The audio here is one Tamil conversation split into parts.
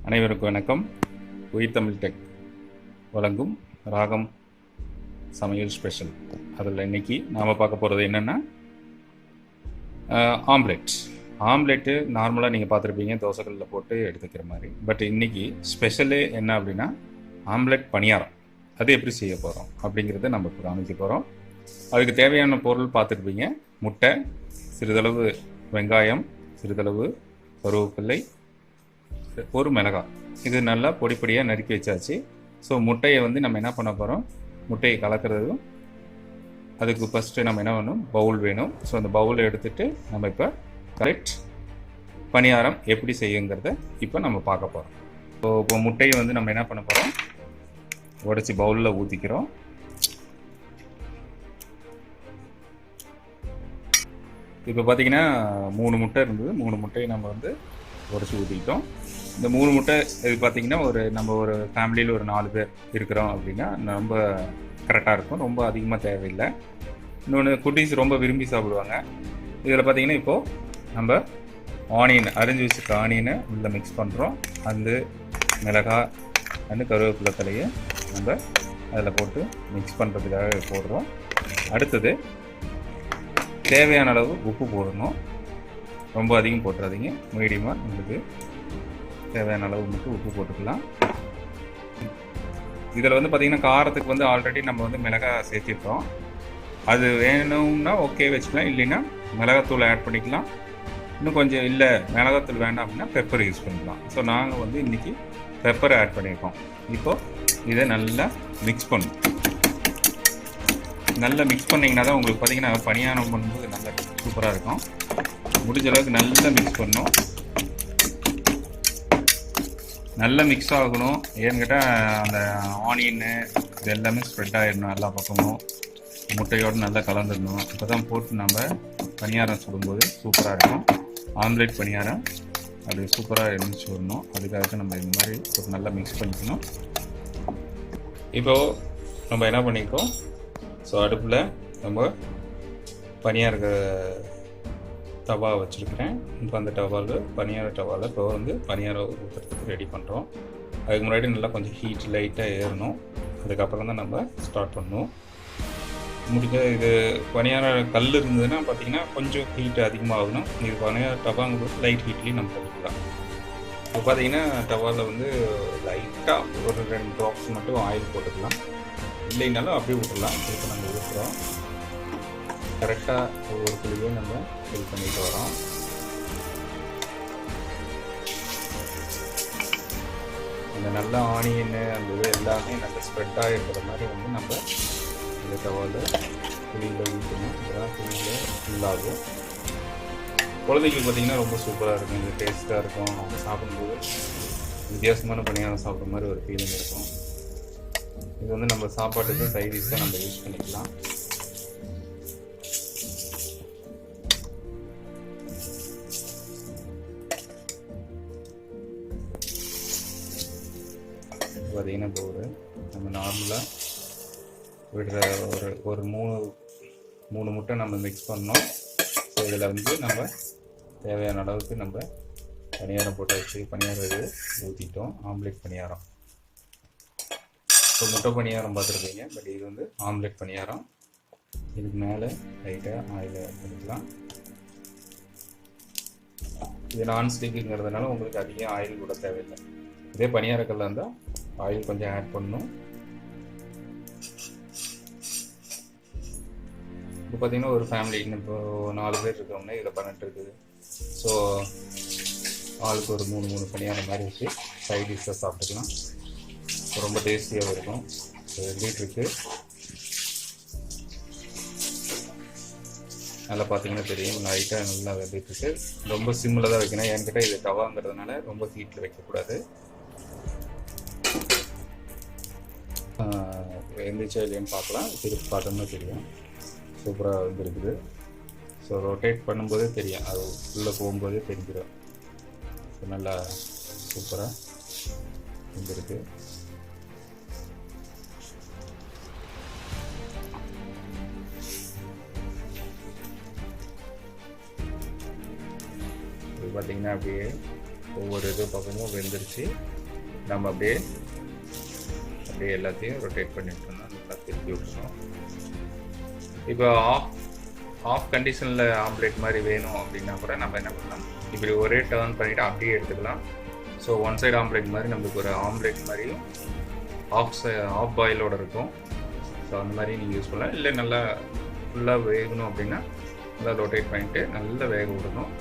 அனைவருக்கும் வணக்கம். உயிர் தமிழ் டெக் வழங்கும் ராகம் சமையல் ஸ்பெஷல். அதில் இன்றைக்கி நாம் பார்க்க போகிறது என்னென்னா ஆம்லெட்டு நார்மலாக நீங்கள் பார்த்துருப்பீங்க தோசைகளில் போட்டு எடுத்துக்கிற மாதிரி. பட் இன்றைக்கி ஸ்பெஷலே என்ன அப்படின்னா ஆம்லெட் பணியாரம். அது எப்படி செய்ய போகிறோம் அப்படிங்கிறத நம்ம இப்போ காமிக்க போகிறோம். அதுக்கு தேவையான பொருள் பார்த்துருப்பீங்க. முட்டை, சிறிதளவு வெங்காயம், சிறிதளவு கருவேப்பிலை, ஒரு மிளகாய். இது நல்லா பொடிப்பொடியாக நறுக்கி வச்சாச்சு. ஸோ முட்டையை நம்ம என்ன பண்ண போகிறோம், முட்டையை கலக்கிறதும் அதுக்கு ஃபஸ்ட்டு நம்ம என்ன பண்ணணும், பவுல் வேணும். ஸோ அந்த பவுலை எடுத்துகிட்டு நம்ம இப்போ கரெக்ட் பணியாரம் எப்படி செய்யுங்கிறத இப்போ நம்ம பார்க்க போகிறோம். ஸோ இப்போ முட்டையை நம்ம என்ன பண்ண போகிறோம், உடச்சி பவுலில் ஊற்றிக்கிறோம். இப்போ பார்த்தீங்கன்னா 3 முட்டை இருந்தது. 3 முட்டையை நம்ம உடச்சி ஊற்றிக்கிட்டோம். இந்த 3 முட்டை இது பார்த்திங்கன்னா நம்ம ஒரு ஃபேமிலியில் ஒரு 4 பேர் இருக்கிறோம் அப்படின்னா ரொம்ப கரெக்டாக இருக்கும். ரொம்ப அதிகமாக தேவையில்லை. இன்னொன்று குட்டீஸ் ரொம்ப விரும்பி சாப்பிடுவாங்க. இதில் பார்த்திங்கன்னா இப்போது நம்ம ஆனியன், அரிஞ்சு வச்சுருக்க ஆனியனை உள்ளே மிக்ஸ் பண்ணுறோம். அந்த மிளகாய் அந்த கருவேப்பிலை தலையை நம்ம அதில் போட்டு மிக்ஸ் பண்ணுறதுக்காக போடுறோம். அடுத்தது தேவையான அளவு உப்பு போடணும். ரொம்ப அதிகம் போட்டுறாதீங்க, மீடியமாக உங்களுக்கு தேவையான அளவு மட்டும் உப்பு போட்டுக்கலாம். இதில் பார்த்திங்கன்னா காரத்துக்கு ஆல்ரெடி நம்ம மிளகாய் சேர்த்திருக்கோம். அது வேணும்னா ஓகே வச்சுக்கலாம், இல்லைன்னா மிளகாத்தூள் ஆட் பண்ணிக்கலாம். இன்னும் கொஞ்சம் இல்லை மிளகாத்தூள் வேண்டாம் அப்படின்னா பெப்பர் யூஸ் பண்ணிக்கலாம். ஸோ நாங்கள் இன்றைக்கி பெப்பரை ஆட் பண்ணியிருக்கோம். இப்போது இதை நல்லா மிக்ஸ் பண்ணணும். நல்லா மிக்ஸ் பண்ணிங்கன்னா தான் உங்களுக்கு பார்த்திங்கன்னா பணியாரம் பண்ணும்போது நல்லா சூப்பராக இருக்கும். முடிஞ்ச அளவுக்கு நல்லா மிக்ஸ் பண்ணணும். நல்லா மிக்ஸ் ஆகணும். ஏன்னு கேட்டால் அந்த ஆனியன்னு இது எல்லாமே ஸ்ப்ரெட் ஆகிடணும். எல்லா பக்கமும் முட்டையோடு நல்லா கலந்துடணும். இப்போ தான் போட்டு நம்ம பணியாரம் சுடும்போது சூப்பராக இருக்கும். ஆம்லெட் பணியாரம் அது சூப்பராக இருந்துச்சு வரணும். அதுக்காக நம்ம இந்த மாதிரி ஒரு நல்லா மிக்ஸ் பண்ணிக்கணும். இப்போது நம்ம என்ன பண்ணியிருக்கோம், ஸோ அடுப்பில் நம்ம பணியார தவா வச்சுருக்கிறேன். இப்போ அந்த டவாவில் பணியார டவாவில் இப்போ பணியாரம் ஊற்றுறதுக்கு ரெடி பண்ணுறோம். அதுக்கு முன்னாடி நல்லா கொஞ்சம் ஹீட் லைட்டாக ஏறணும். அதுக்கப்புறம் தான் நம்ம ஸ்டார்ட் பண்ணணும். முடிஞ்ச இது பணியார கல் இருந்ததுன்னா பார்த்திங்கன்னா கொஞ்சம் ஹீட் அதிகமாகணும். இது பணியார டவாங்கும்போது லைட் ஹீட்லேயும் நம்ம பண்ணிக்கலாம். இப்போ பார்த்திங்கன்னா டவாவில் லைட்டாக ஒரு 2 ட்ராப்ஸ் மட்டும் ஆயில் போட்டுக்கலாம். இல்லைனாலும் அப்படியே விட்டுடலாம். இப்போ நம்ம ஊற்றுறோம். கரெக்டாக ஒவ்வொரு குழியும் நம்ம ஃபில் பண்ணிட்டு வரோம். அந்த நல்ல ஆனியன் அந்த இது எல்லாமே நல்லா ஸ்ப்ரெட்டாக இருக்கிற மாதிரி நம்ம இந்த தவாவில் குழியில் ஊற்றணும். இதெல்லாம் குழியில் ஃபுல்லாகும். குழந்தைங்களுக்கு பார்த்திங்கன்னா ரொம்ப சூப்பராக இருக்கும். இது டேஸ்ட்டாக இருக்கும். அவங்க சாப்பிடும்போது வித்தியாசமான பணியாரம் சாப்பிட்ற மாதிரி ஒரு ஃபீலிங் இருக்கும். இது நம்ம சாப்பாட்டுக்கு சைடிஷாக நம்ம யூஸ் பண்ணிக்கலாம். பார்த்தீங்கன்னா இப்போ நம்ம நார்மலாக விடுற ஒரு 3 முட்டை நம்ம மிக்ஸ் பண்ணோம். ஸோ இதில் நம்ம தேவையான அளவுக்கு நம்ம பணியாரம் போட்டு வச்சு பணியாரம் இது ஊற்றிட்டோம். ஆம்லெட் பணியாரம். ஸோ முட்டை பணியாரம் பார்த்துருப்பீங்க. பட் இது ஆம்லெட் பணியாரம். இதுக்கு மேலே லைட்டாக ஆயில் ஆட் பண்ணிக்கலாம். இது நான்ஸ்டிக்குங்கிறதுனால உங்களுக்கு அதிகம் ஆயில் கூட தேவையில்லை. இதே பணியாரக்கல்ல இருந்தால் ஆயில் கொஞ்சம் ஆட் பண்ணணும். இப்போ பார்த்திங்கன்னா ஒரு ஃபேமிலி இப்போ 4 பேர் இருக்கவங்க இதில் பண்ணிட்டு இருக்குது. ஸோ ஆளுக்கு ஒரு 3 பணியாரம் மாதிரி வச்சு சைட் டிஷ்ஷாக சாப்பிட்டுக்கலாம். ரொம்ப டேஸ்டியாக இருக்கும். வெந்துட்டுருக்கு. நல்லா பார்த்தீங்கன்னா தெரியும், லைட்டாக நல்லா வெந்துட்டுருக்கு. ரொம்ப சிம்மில் தான் வைக்கணும். ஏன்னு கேட்டால் இது தவாங்கிறதுனால ரொம்ப ஹீட்டில் வைக்கக்கூடாது. வெந்துச்சா இல்லைன்னு பார்க்கலாம். திருப்பி பார்த்தோம்னா தெரியும் சூப்பராக வந்துருக்குது. ஸோ ரொட்டேட் பண்ணும்போதே தெரியும், அது உள்ளே போகும்போதே தெரிஞ்சிடும். ஸோ நல்லா சூப்பராக வந்துருக்கு. பார்த்திங்கன்னா அப்படியே ஒவ்வொரு இது பக்கமும் வெந்துருச்சு. நம்ம அப்படியே எல்லாத்தையும் ரொட்டேட் பண்ணிட்டோம்னா நல்லா திருப்பி விட்டுறோம். இப்போ ஆஃப் கண்டிஷனில் ஆம்லேட் மாதிரி வேணும் அப்படின்னா கூட நம்ம என்ன பண்ணலாம், இப்படி ஒரே டர்ன் பண்ணிவிட்டு அப்படியே எடுத்துக்கலாம். ஸோ ஒன் சைடு ஆம்லேட் மாதிரி நம்மளுக்கு ஒரு ஆம்லேட் மாதிரியும் ஆஃப் பாயிலோட இருக்கும். ஸோ அந்த மாதிரி நீங்கள் யூஸ் பண்ணலாம். இல்லை நல்லா ஃபுல்லாக வேகணும் அப்படின்னா நல்லா ரொட்டேட் பண்ணிவிட்டு நல்லா வேக விடணும்.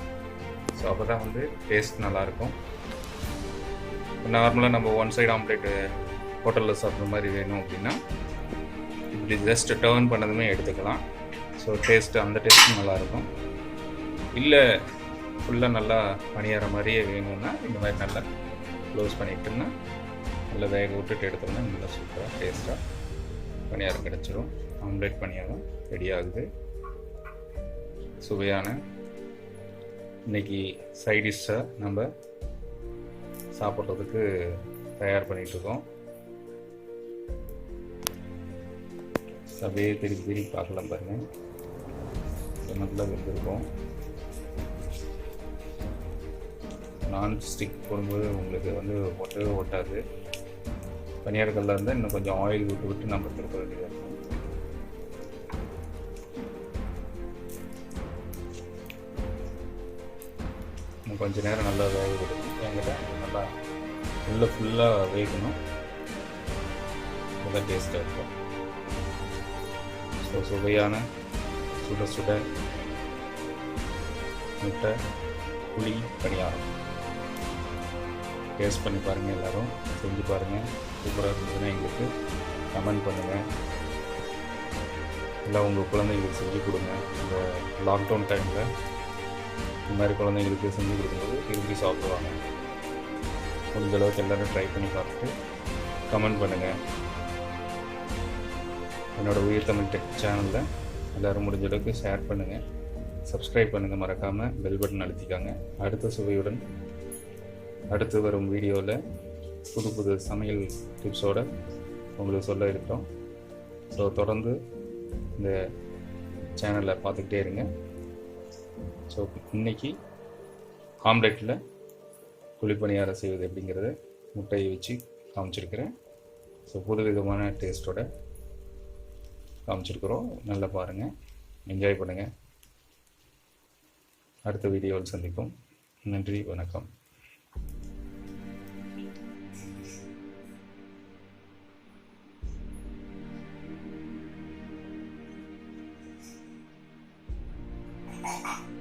ஸோ அப்போ தான் வந்து டேஸ்ட் நல்லாயிருக்கும். நார்மலாக நம்ம ஒன் சைடு ஆம்லேட்டு ஹோட்டலில் சாப்பிட்ற மாதிரி வேணும் அப்படின்னா இப்படி ஜஸ்ட் டர்ன் பண்ணதுமே எடுத்துக்கலாம். ஸோ அந்த டேஸ்ட்டும் நல்லாயிருக்கும். இல்லை ஃபுல்லாக நல்லா பணியார மாதிரியே வேணும்னா இந்த மாதிரி நல்லா க்ளோஸ் பண்ணிட்டோம்னா நல்லா வேக விட்டுட்டு எடுத்தோம்னா நல்லா சூப்பராக டேஸ்ட்டாக பணியாரம் கிடச்சிரும். ஆம்லேட் பணியாரம் ரெடி ஆகுது. சுவையான இன்றைக்கி சைட் டிஷ்ஷை நம்ம சாப்பிட்றதுக்கு தயார் பண்ணிகிட்ருக்கோம். அப்படியே திருப்பி பார்க்கலாம் பாருங்கள். நல்லா வெந்திருக்கும். நான்ஸ்டிக் போடும்போது உங்களுக்கு வந்து ஒட்டவே ஒட்டாது. பனியாரக்கல்ல இருந்தால் இன்னும் கொஞ்சம் ஆயில் விட்டு நம்ம திருப்ப வேண்டியதாக இருக்கும். இன்னும் கொஞ்சம் நேரம் நல்லா வேக விடணும். எங்கிட்ட நல்லா ஃபுல்லாக வேகணும். நல்லா டேஸ்ட்டாக இருக்கும். ஸோ சுவையான சுட முட்டை புளி பணியாரம் டேஸ்ட் பண்ணி பாருங்கள். எல்லோரும் செஞ்சு பாருங்கள். சூப்பராக இருந்ததுன்னா எங்களுக்கு கமெண்ட் பண்ணுங்கள். இல்லை உங்கள் குழந்தைங்களுக்கு செஞ்சு கொடுங்க. இந்த லாக்டவுன் டைமில் இந்த மாதிரி குழந்தைங்களுக்கு செஞ்சு கொடுக்கும்போது விரும்பி சாப்பிடுவாங்க. முடிஞ்ச அளவுக்கு எல்லோரும் ட்ரை பண்ணி பார்த்துட்டு கமெண்ட் பண்ணுங்கள். என்னோடய உயிர் தமிழ் டெக் சேனலில் எல்லோரும் முடிஞ்ச அளவுக்கு ஷேர் பண்ணுங்கள், சப்ஸ்கிரைப் பண்ணுங்கள், மறக்காமல் பெல் பட்டன் அழுத்திக்காங்க. அடுத்த சுவையுடன் அடுத்து வரும் வீடியோவில் புது சமையல் டிப்ஸோடு உங்களுக்கு சொல்ல இருக்கிறோம். ஸோ தொடர்ந்து இந்த சேனலை பார்த்துக்கிட்டே இருங்க. ஸோ இன்றைக்கி ஆம்லெட்டில் குழிப்பணியாரம் செய்வது எப்படிங்கிறத முட்டையை வச்சு காமிச்சிருக்கிறேன். ஸோ புதுவிதமான டேஸ்ட்டோட காமிச்சிருக்கிறோம். நல்லா பாருங்கள், என்ஜாய் பண்ணுங்கள். அடுத்த வீடியோவில் சந்திப்போம். நன்றி, வணக்கம். Thank you.